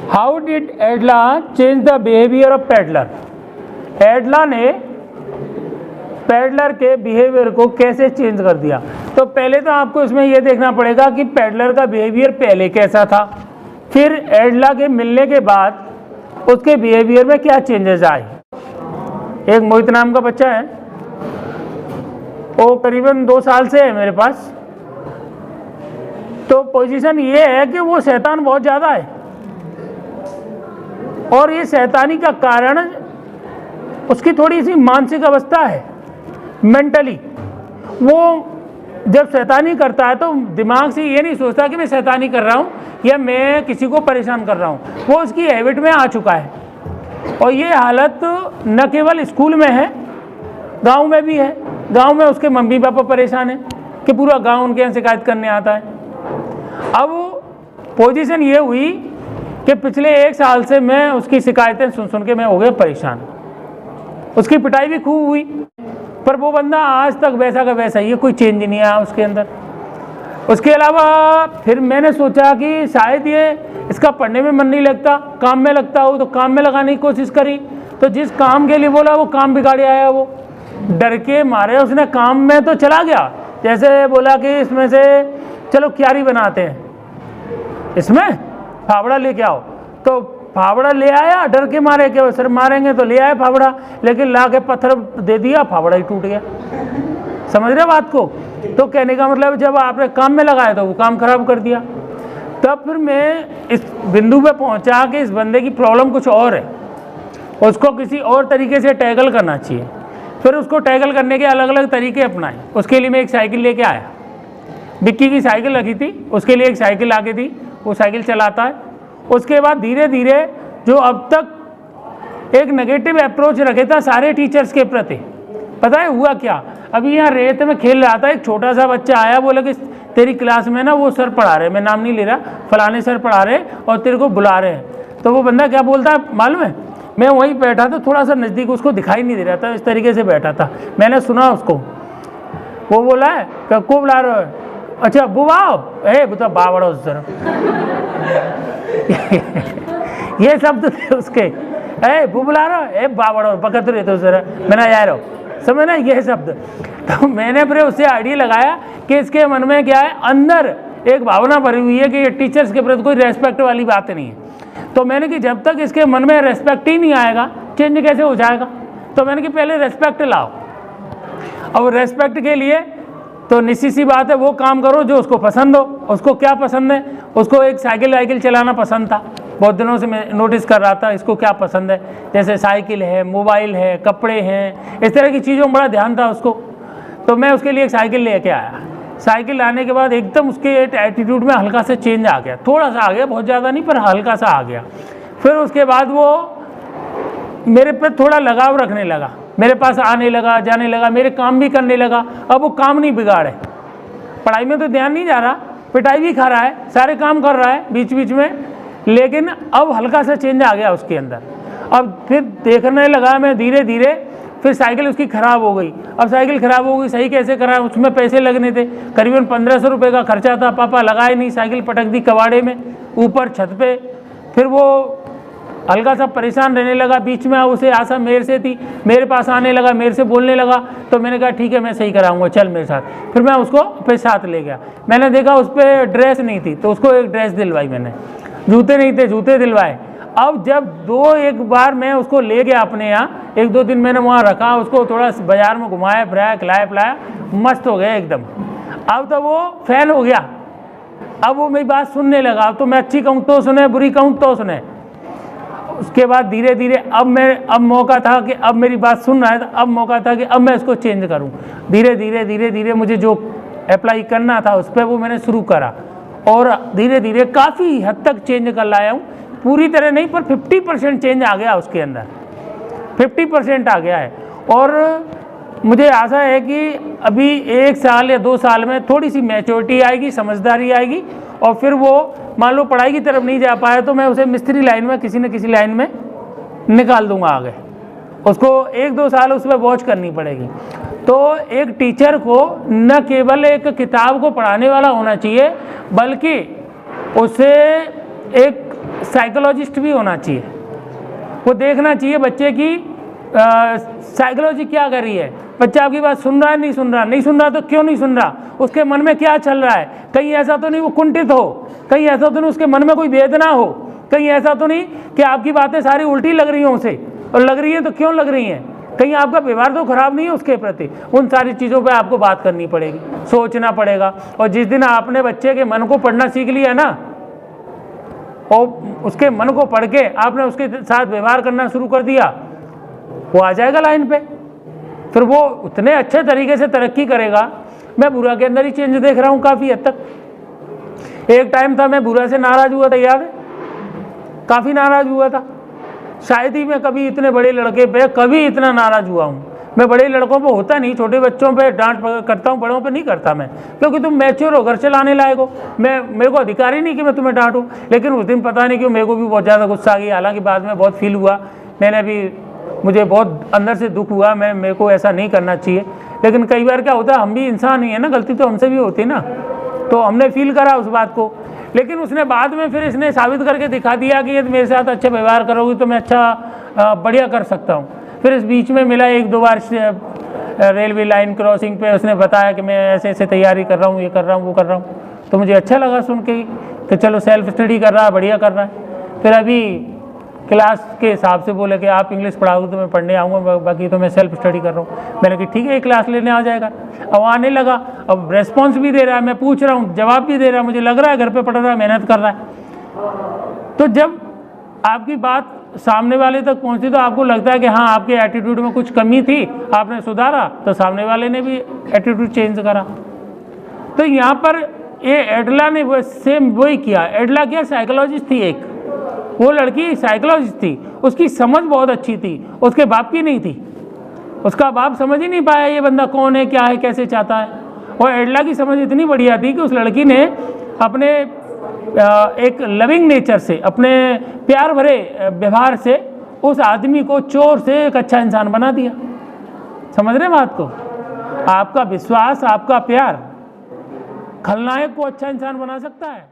How did Edla change the behaviour of peddler? Edla ने peddler के behaviour को कैसे चेंज कर दिया? तो पहले तो आपको इसमें यह देखना पड़ेगा कि पैडलर का बिहेवियर पहले कैसा था, फिर एडला के मिलने के बाद उसके बिहेवियर में क्या चेंजेस आए। एक मोहित नाम का बच्चा है, वो करीबन 2 साल से है मेरे पास। तो पोजीशन ये है कि वो शैतान बहुत ज़्यादा है, और ये शैतानी का कारण उसकी थोड़ी सी मानसिक अवस्था है। मेंटली वो जब शैतानी करता है तो दिमाग से ये नहीं सोचता कि मैं शैतानी कर रहा हूँ या मैं किसी को परेशान कर रहा हूँ, वो उसकी हैबिट में आ चुका है। और ये हालत न केवल स्कूल में है, गांव में भी है। गांव में उसके मम्मी पापा परेशान हैं कि पूरा गांव उनके यहाँ शिकायत करने आता है। अब पोजीशन ये हुई कि पिछले 1 साल से मैं उसकी शिकायतें सुन सुन के मैं हो गया परेशान। उसकी पिटाई भी खूब हुई, पर वो बंदा आज तक वैसा का वैसा ही है, कोई चेंज नहीं आया उसके अंदर। उसके अलावा फिर मैंने सोचा कि शायद ये इसका पढ़ने में मन नहीं लगता, काम में लगता हो, तो काम में लगाने की कोशिश करी। तो जिस काम के लिए बोला वो काम बिगाड़े आया। वो डर के मारे उसने काम में तो चला गया। जैसे बोला कि इसमें से चलो क्यारी बनाते हैं, इसमें फावड़ा लेके आओ, तो फावड़ा ले आया। डर के मारे कि सर मारेंगे, तो ले आया फावड़ा, लेकिन ला के पत्थर दे दिया, फावड़ा ही टूट गया। समझ रहे बात को? तो कहने का मतलब जब आपने काम में लगाया तो वो काम खराब कर दिया। तब फिर मैं इस बिंदु पे पहुंचा कि इस बंदे की प्रॉब्लम कुछ और है, उसको किसी और तरीके से टैकल करना चाहिए। फिर उसको टैकल करने के अलग अलग तरीके अपनाए। उसके लिए मैं एक साइकिल लेके आया। बिक्की की साइकिल रखी थी, उसके लिए एक साइकिल आके दी, वो साइकिल चलाता है। उसके बाद धीरे धीरे जो अब तक एक नेगेटिव अप्रोच रखे था सारे टीचर्स के प्रति, पता है हुआ क्या? अभी यहाँ रेत में खेल रहा था, एक छोटा सा बच्चा आया, बोला कि तेरी क्लास में ना वो सर पढ़ा रहे, मैं नाम नहीं ले रहा, फलाने सर पढ़ा रहे और तेरे को बुला रहे हैं। तो वो बंदा क्या बोलता है मालूम है? मैं वहीं बैठा था, थोड़ा सा नज़दीक, उसको दिखाई नहीं दे रहा था, इस तरीके से बैठा था। मैंने सुना उसको, वो बोला है क्या को बुला रहे हो? अच्छा बुआ है, बता बावड़ा सर। ये शब्द थे उसके, ए बुबला रहा ए बावड़ा पकड़ रहे तो सर, मैंने यार समझ ना ये शब्द। तो मैंने फिर उससे आइडिया लगाया कि इसके मन में क्या है, अंदर एक भावना भरी हुई है कि ये टीचर्स के प्रति कोई रेस्पेक्ट वाली बात नहीं है। तो मैंने कि जब तक इसके मन में रेस्पेक्ट ही नहीं आएगा, चेंज कैसे हो जाएगा? तो मैंने कि पहले रेस्पेक्ट लाओ। और रेस्पेक्ट के लिए तो निश्चित सी बात है, वो काम करो जो उसको पसंद हो। उसको क्या पसंद है? उसको एक साइकिल चलाना पसंद था। बहुत दिनों से मैं नोटिस कर रहा था इसको क्या पसंद है, जैसे साइकिल है, मोबाइल है, कपड़े हैं, इस तरह की चीज़ों में बड़ा ध्यान था उसको। तो मैं उसके लिए एक साइकिल लेके आया। साइकिल लाने के बाद एकदम उसके एटीट्यूड में हल्का सा चेंज आ गया, थोड़ा सा आ गया, बहुत ज़्यादा नहीं पर हल्का सा आ गया। फिर उसके बाद वो मेरे पे थोड़ा लगाव रखने लगा, मेरे पास आने लगा, जाने लगा, मेरे काम भी करने लगा। अब वो काम नहीं बिगाड़े, पढ़ाई में तो ध्यान नहीं जा रहा, पिटाई भी खा रहा है, सारे काम कर रहा है बीच बीच में, लेकिन अब हल्का सा चेंज आ गया उसके अंदर। अब फिर देखने लगा मैं धीरे धीरे, फिर साइकिल उसकी ख़राब हो गई। अब साइकिल ख़राब हो गई, सही कैसे करा? उसमें पैसे लगने थे, करीबन 1500 रुपये का खर्चा था। पापा लगाए नहीं, साइकिल पटक दी कबाड़े में ऊपर छत पे। फिर वो हल्का सा परेशान रहने लगा। बीच में उसे आशा मेरे से थी, मेरे पास आने लगा, मेरे से बोलने लगा। तो मैंने कहा ठीक है मैं सही कराऊंगा, चल मेरे साथ। फिर मैं उसको अपने साथ ले गया। मैंने देखा उस पर ड्रेस नहीं थी, तो उसको एक ड्रेस दिलवाई मैंने। जूते नहीं थे, जूते दिलवाए। अब जब एक बार मैं उसको ले गया अपने यहाँ, 1-2 दिन मैंने वहाँ रखा, उसको थोड़ा बाजार में घुमाया फिराया, खिलाया पिलाया, मस्त हो गया एकदम। अब तो वो फैन हो गया, अब वो मेरी बात सुनने लगा। अब तो मैं अच्छी कहूँ तो सुने, बुरी कहूँ तो सुने। उसके बाद धीरे धीरे अब मौका था कि अब मेरी बात सुन रहा है, तो अब मौका था कि अब मैं इसको चेंज करूं। धीरे धीरे मुझे जो अप्लाई करना था उस पर वो मैंने शुरू करा, और धीरे धीरे काफ़ी हद तक चेंज कर लाया हूँ। पूरी तरह नहीं पर 50% चेंज आ गया उसके अंदर, 50% आ गया है। और मुझे आशा है कि अभी 1 साल या 2 साल में थोड़ी सी मैच्योरिटी आएगी, समझदारी आएगी, और फिर वो मान लो पढ़ाई की तरफ नहीं जा पाया तो मैं उसे मिस्त्री लाइन में किसी न किसी लाइन में निकाल दूंगा आगे। उसको 1-2 साल उस पर वॉच करनी पड़ेगी। तो एक टीचर को न केवल एक किताब को पढ़ाने वाला होना चाहिए, बल्कि उसे एक साइकोलॉजिस्ट भी होना चाहिए, वो देखना चाहिए बच्चे की साइकोलॉजी क्या कर रही है, बच्चा आपकी बात सुन रहा है नहीं सुन रहा, नहीं सुन रहा तो क्यों नहीं सुन रहा, उसके मन में क्या चल रहा है, कहीं ऐसा तो नहीं वो कुंठित हो, कहीं ऐसा तो नहीं उसके मन में कोई वेदना हो, कहीं ऐसा तो नहीं कि आपकी बातें सारी उल्टी लग रही हों उसे, और लग रही है तो क्यों लग रही हैं, कहीं आपका व्यवहार तो खराब नहीं है उसके प्रति। उन सारी चीज़ों पे आपको बात करनी पड़ेगी, सोचना पड़ेगा। और जिस दिन आपने बच्चे के मन को पढ़ना सीख लिया ना, और उसके मन को पढ़ के आपने उसके साथ व्यवहार करना शुरू कर दिया, वो आ जाएगा लाइन पे, फिर वो उतने अच्छे तरीके से तरक्की करेगा। मैं बुरा के अंदर ही चेंज देख रहा हूँ काफ़ी हद तक। एक टाइम था मैं बुरा से नाराज़ हुआ था, याद है, काफ़ी नाराज़ हुआ था। शायद ही मैं कभी इतने बड़े लड़के पे कभी इतना नाराज़ हुआ हूँ। मैं बड़े लड़कों पे होता नहीं, छोटे बच्चों पे डांट करता हूँ, बड़ों पे नहीं करता मैं, क्योंकि तुम मैच्योर हो, घर चलाने लायक हो, मेरे को अधिकार ही नहीं कि मैं तुम्हें डांटूँ। लेकिन उस दिन पता नहीं क्यों मेरे को भी बहुत ज़्यादा गुस्सा आ गया, हालांकि बाद में बहुत फील हुआ, मैंने भी, मुझे बहुत अंदर से दुख हुआ, मेरे को ऐसा नहीं करना चाहिए। लेकिन कई बार क्या होता है, हम भी इंसान ही है ना, गलती तो हमसे भी होती है ना, तो हमने फील करा उस बात को। लेकिन उसने बाद में फिर इसने साबित करके दिखा दिया कि यदि मेरे साथ अच्छा व्यवहार करोगी तो मैं अच्छा बढ़िया कर सकता हूँ। फिर इस बीच में मिला 1-2 बार रेलवे लाइन क्रॉसिंग पे, उसने बताया कि मैं ऐसे ऐसे तैयारी कर रहा हूँ, ये कर रहा हूँ, वो कर रहा हूँ, तो मुझे अच्छा लगा सुन के कि चलो सेल्फ स्टडी कर रहा है, बढ़िया कर रहा है। फिर अभी क्लास के हिसाब से बोले कि आप इंग्लिश पढ़ाओगे तो मैं पढ़ने आऊँगा, बाकी तो मैं सेल्फ स्टडी कर रहा हूँ। मैंने कहा ठीक है, एक क्लास लेने आ जाएगा। अब आने लगा, अब रेस्पॉन्स भी दे रहा है, मैं पूछ रहा हूँ जवाब भी दे रहा है, मुझे लग रहा है घर पे पढ़ रहा है, मेहनत कर रहा है। तो जब आपकी बात सामने वाले तक पहुँचती तो आपको लगता है कि हाँ आपके एटीट्यूड में कुछ कमी थी, आपने सुधारा, तो सामने वाले ने भी एटीट्यूड चेंज करा। तो यहाँ पर ये एडला ने सेम वही किया। एडला क्या, साइकोलॉजिस्ट थी एक, वो लड़की साइकोलॉजिस्ट थी, उसकी समझ बहुत अच्छी थी, उसके बाप की नहीं थी। उसका बाप समझ ही नहीं पाया ये बंदा कौन है, क्या है, कैसे चाहता है। और एडला की समझ इतनी बढ़िया थी कि उस लड़की ने अपने एक लविंग नेचर से, अपने प्यार भरे व्यवहार से उस आदमी को चोर से एक अच्छा इंसान बना दिया। समझ रहे बात को? आपका विश्वास, आपका प्यार खलनायक को अच्छा इंसान बना सकता है।